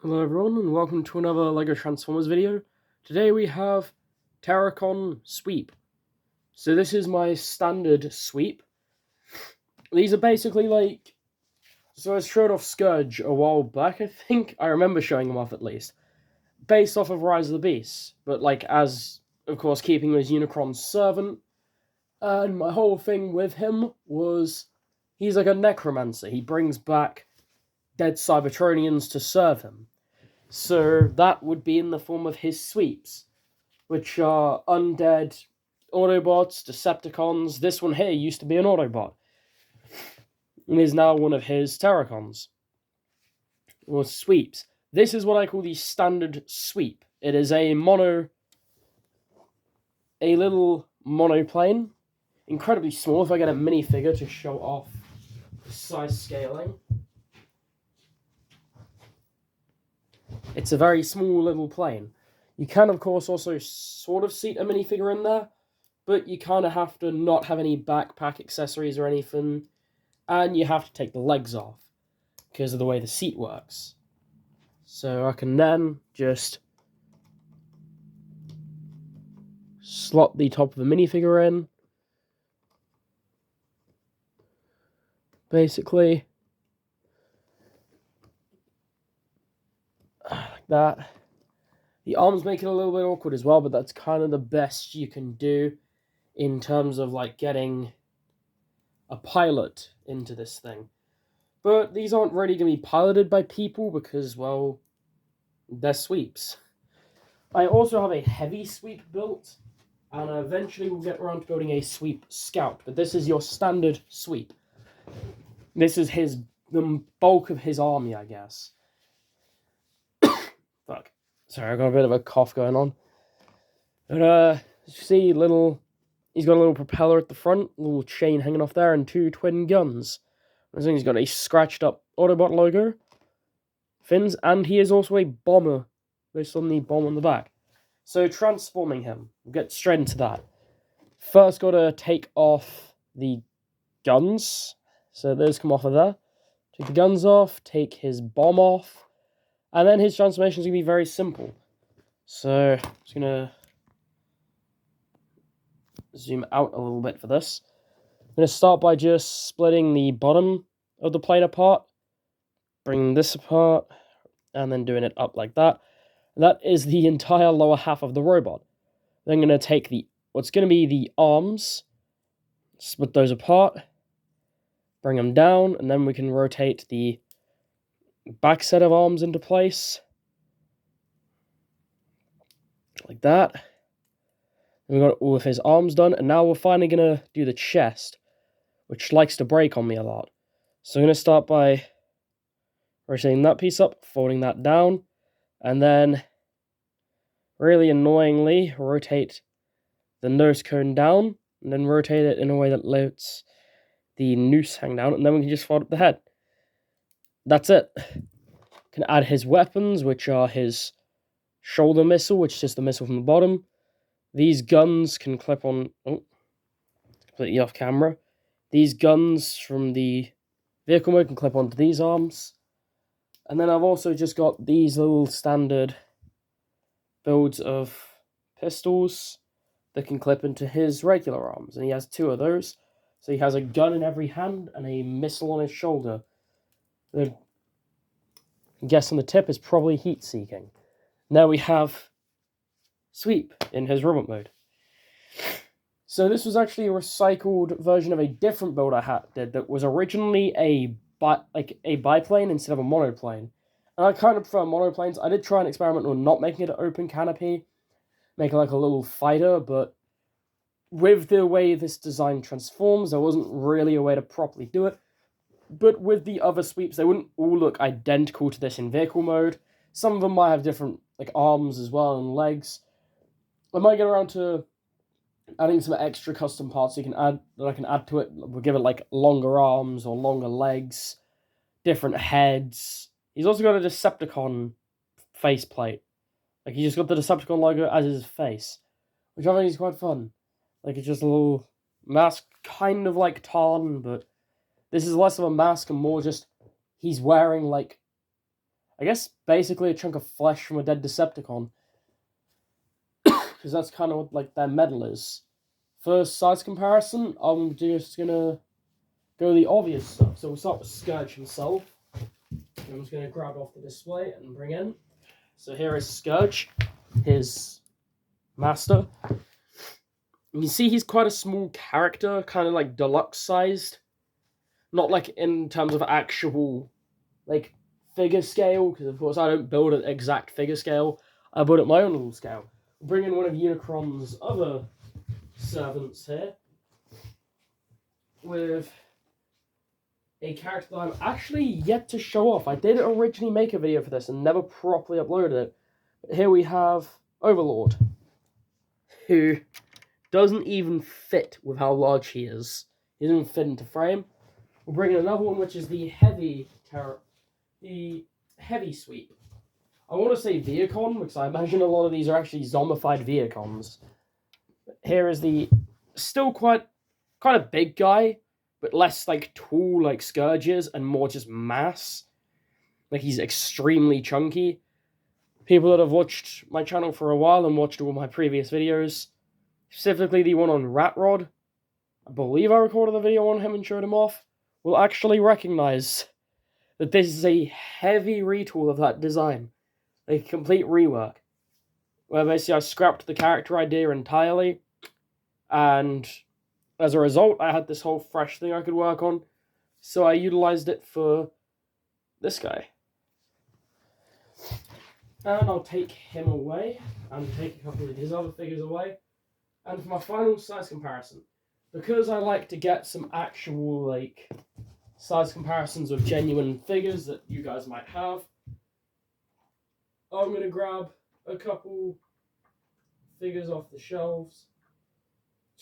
Hello everyone and welcome to another LEGO Transformers video. Today we have Terracon Sweep. So this is my standard sweep. These are basically like... So I showed off Scourge a while back, I think. I remember showing them off at least. Based off of Rise of the Beasts. But like as, of course, keeping him as Unicron's servant. And my whole thing with him was... He's like a necromancer. He brings back dead Cybertronians to serve him. So that would be in the form of his sweeps, which are undead Autobots, Decepticons. This one here used to be an Autobot, and is now one of his Terracons, or sweeps. This is what I call the standard sweep. It is a little monoplane, incredibly small. If I get a minifigure to show off size scaling. It's a very small little plane. You can, of course, also sort of seat a minifigure in there, but you kind of have to not have any backpack accessories or anything, and you have to take the legs off because of the way the seat works. So I can then just slot the top of the minifigure in, basically. Like that. The arms make it a little bit awkward as well, but that's kind of the best you can do in terms of like getting a pilot into this thing. But these aren't really going to be piloted by people because, well, they're sweeps. I also have a heavy sweep built, and eventually we'll get around to building a sweep scout, but this is your standard sweep. This is the bulk of his army, I guess. Fuck. Sorry, I got a bit of a cough going on. But, you see, he's got a little propeller at the front, a little chain hanging off there, and two twin guns. I think he's got a scratched up Autobot logo, fins, and he is also a bomber, based on the bomb on the back. So, transforming him. We'll get straight into that. First, got to take off the guns. So, those come off of there. Take the guns off, take his bomb off. And then his transformation is going to be very simple. So, I'm just going to zoom out a little bit for this. I'm going to start by just splitting the bottom of the plane apart, bringing this apart, and then doing it up like that. And that is the entire lower half of the robot. Then I'm going to take what's going to be the arms, split those apart, bring them down, and then we can rotate the back set of arms into place, like that. And we've got all of his arms done, and now we're finally going to do the chest, which likes to break on me a lot. So I'm going to start by rotating that piece up, folding that down, and then, really annoyingly, rotate the nose cone down, and then rotate it in a way that lets the noose hang down, and then we can just fold up the head. That's it. Can add his weapons, which are his shoulder missile, which is just the missile from the bottom. These guns can clip on... Oh, completely off camera. These guns from the vehicle mode can clip onto these arms. And then I've also just got these little standard builds of pistols that can clip into his regular arms. And he has two of those. So he has a gun in every hand and a missile on his shoulder. The guess on the tip is probably heat-seeking. Now we have Sweep in his robot mode. So this was actually a recycled version of a different build I did that was originally a biplane instead of a monoplane. And I kind of prefer monoplanes. I did try an experiment on not making it an open canopy, make it like a little fighter, but with the way this design transforms, there wasn't really a way to properly do it. But with the other sweeps, they wouldn't all look identical to this in vehicle mode. Some of them might have different arms as well and legs. I might get around to adding some extra custom parts that I can add to it. We'll give it longer arms or longer legs, different heads. He's also got a Decepticon faceplate. He just got the Decepticon logo as his face, which I think is quite fun. It's just a little mask, kind of like Tarn, but this is less of a mask and more just he's wearing I guess basically a chunk of flesh from a dead Decepticon. Because that's kind of what like their medal is. For size comparison, I'm just gonna go the obvious stuff. So we'll start with Scourge himself. I'm just gonna grab off the display and bring in. So here is Scourge, his master. You can see he's quite a small character, kind of like deluxe sized. Not like in terms of actual like figure scale, because of course I don't build an exact figure scale. I build at my own little scale. Bring in one of Unicron's other servants here with a character that I'm actually yet to show off. I did originally make a video for this and never properly uploaded it. But here we have Overlord, who doesn't even fit with how large he is. He doesn't fit into frame. We'll bring in another one, which is the heavy sweep. I want to say Viacon, because I imagine a lot of these are actually zombified Viacons. Here is the still quite kind of big guy, but less like tall like Scourges and more just mass. Like he's extremely chunky. People that have watched my channel for a while and watched all my previous videos, specifically the one on Rat Rod, I believe I recorded a video on him and showed him off, will actually recognize that this is a heavy retool of that design. A complete rework. Where basically I scrapped the character idea entirely, and as a result, I had this whole fresh thing I could work on, so I utilized it for this guy. And I'll take him away, and take a couple of his other figures away. And for my final size comparison, because I like to get some actual, like, size comparisons of genuine figures that you guys might have, I'm going to grab a couple figures off the shelves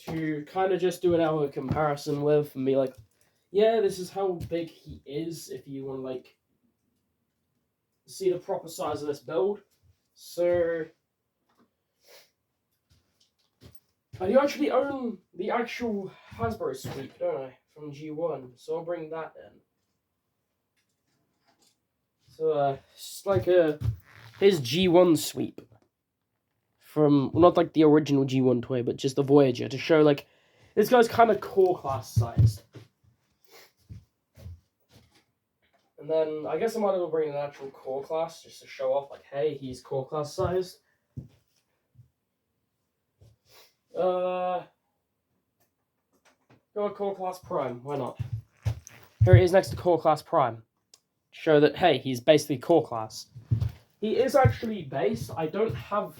to kind of just do an hour comparison with and be like, yeah, this is how big he is if you want to, like, see the proper size of this build. So, I do actually own the actual Hasbro sweep, don't I, from G1, so I'll bring that in. So, it's like his G1 sweep from, well, not like the original G1 toy, but just the Voyager, to show, like, this guy's kind of core class sized. And then, I guess I might as well bring an actual core class, just to show off, like, hey, he's core class sized. Go with Core Class Prime, why not? Here he is next to Core Class Prime. Show that, hey, he's basically core class. He is actually based, I don't have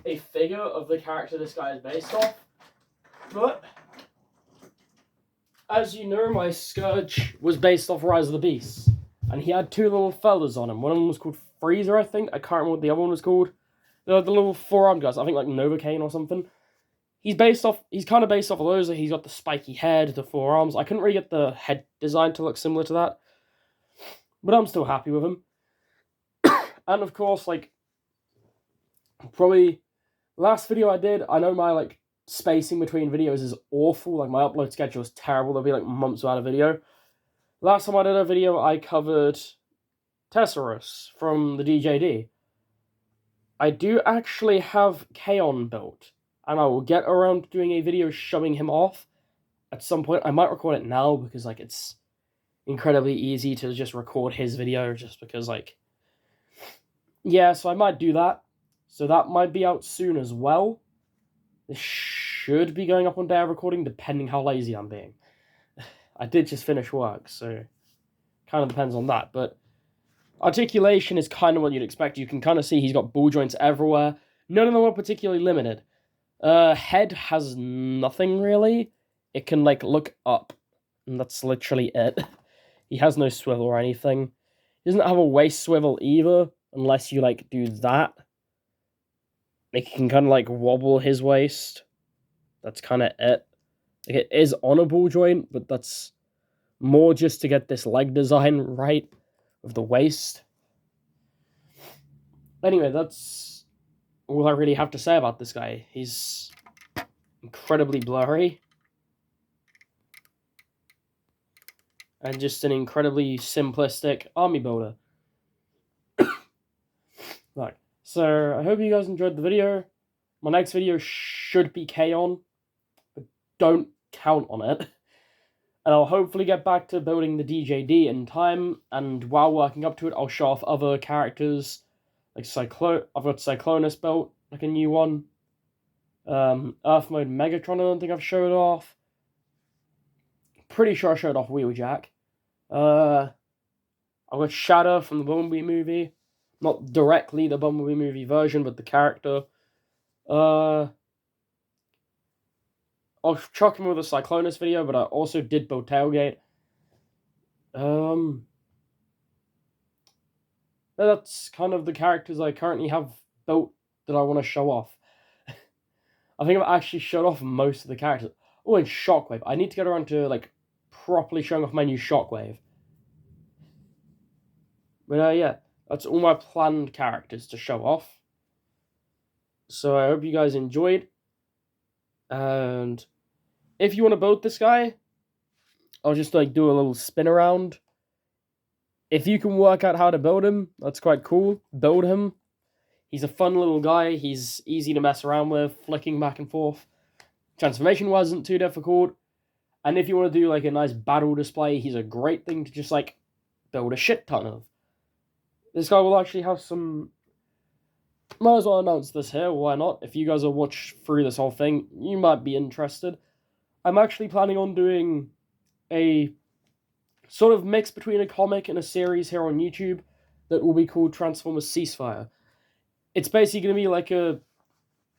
a figure of the character this guy is based off, but as you know, my Scourge was based off Rise of the Beasts, and he had two little fellas on him. One of them was called Freezer, I think. I can't remember what the other one was called. The little four-armed guys, I think like Novocaine or something. He's kind of based off of those. He's got the spiky head, the forearms. I couldn't really get the head design to look similar to that, but I'm still happy with him. And of course, like, probably last video I did, I know my, like, spacing between videos is awful. Like, my upload schedule is terrible. There'll be, like, months without a video. Last time I did a video, I covered Tesserus from the DJD. I do actually have Kaon built, and I will get around to doing a video showing him off at some point. I might record it now, because, like, it's incredibly easy to just record his video, just because, like, yeah, so I might do that. So that might be out soon as well. This should be going up on day of recording, depending how lazy I'm being. I did just finish work, so kind of depends on that. But articulation is kind of what you'd expect. You can kind of see he's got ball joints everywhere. None of them are particularly limited. Head has nothing, really. It can, like, look up, and that's literally it. He has no swivel or anything. He doesn't have a waist swivel either, unless you, like, do that. Like, he can kind of, like, wobble his waist. That's kind of it. Like, it is on a ball joint, but that's more just to get this leg design right of the waist. Anyway, that's all I really have to say about this guy. He's incredibly blurry. And just an incredibly simplistic army builder. Right. So I hope you guys enjoyed the video. My next video should be K-On, but don't count on it. And I'll hopefully get back to building the DJD in time, and while working up to it, I'll show off other characters, like I've got Cyclonus built, like a new one. Earth Mode Megatron, I don't think I've showed off. Pretty sure I showed off Wheeljack. I've got Shadow from the Bumblebee movie. Not directly the Bumblebee movie version, but the character. I'll chuck him with a Cyclonus video, but I also did build Tailgate. That's kind of the characters I currently have built that I want to show off. I think I've actually showed off most of the characters. Oh, and Shockwave. I need to get around to, like, properly showing off my new Shockwave. But, yeah, that's all my planned characters to show off. So I hope you guys enjoyed. And if you want to build this guy, I'll just, like, do a little spin around. If you can work out how to build him, that's quite cool. Build him. He's a fun little guy. He's easy to mess around with, flicking back and forth. Transformation wasn't too difficult. And if you want to do, like, a nice battle display, he's a great thing to just, like, build a shit ton of. This guy will actually have some... Might as well announce this here, why not? If you guys will watch through this whole thing, you might be interested. I'm actually planning on doing a sort of mix between a comic and a series here on YouTube that will be called Transformers Ceasefire. It's basically going to be like a...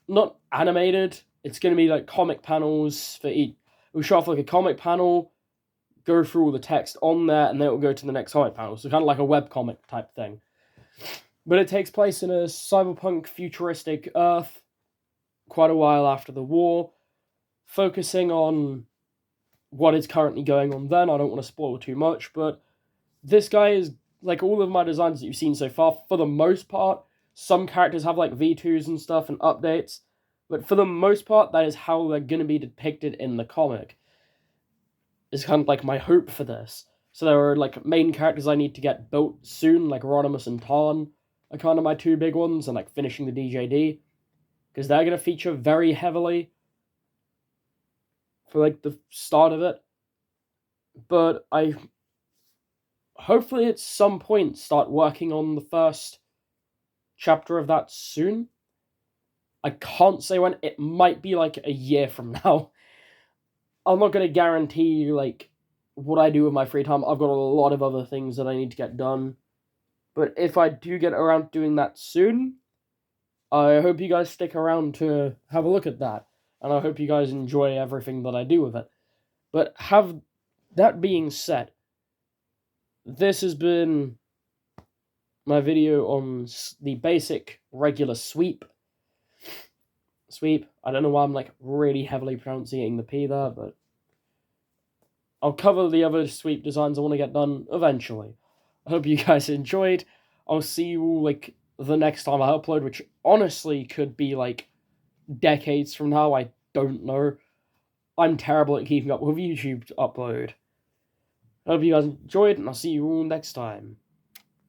not animated, it's going to be like comic panels for each... We'll show off like a comic panel, go through all the text on there, and then it will go to the next comic panel. So kind of like a webcomic type thing. But it takes place in a cyberpunk futuristic Earth quite a while after the war, focusing on what is currently going on then. I don't want to spoil too much, but this guy is, like all of my designs that you've seen so far, for the most part, some characters have like V2s and stuff and updates, but for the most part, that is how they're going to be depicted in the comic. It's kind of like my hope for this. So there are like main characters I need to get built soon, like Rodimus and Tarn are kind of my two big ones, and like finishing the DJD, because they're going to feature very heavily for like the start of it. But I hopefully at some point start working on the first chapter of that soon. I can't say when. It might be like a year from now. I'm not going to guarantee like what I do with my free time. I've got a lot of other things that I need to get done. But if I do get around to doing that soon, I hope you guys stick around to have a look at that. And I hope you guys enjoy everything that I do with it. But that being said, this has been my video on the basic regular sweep. I don't know why I'm like really heavily pronouncing the P there, but I'll cover the other sweep designs I want to get done eventually. I hope you guys enjoyed. I'll see you like the next time I upload, which honestly could be like decades from now. I don't know. I'm terrible at keeping up with YouTube to upload. I hope you guys enjoyed, and I'll see you all next time.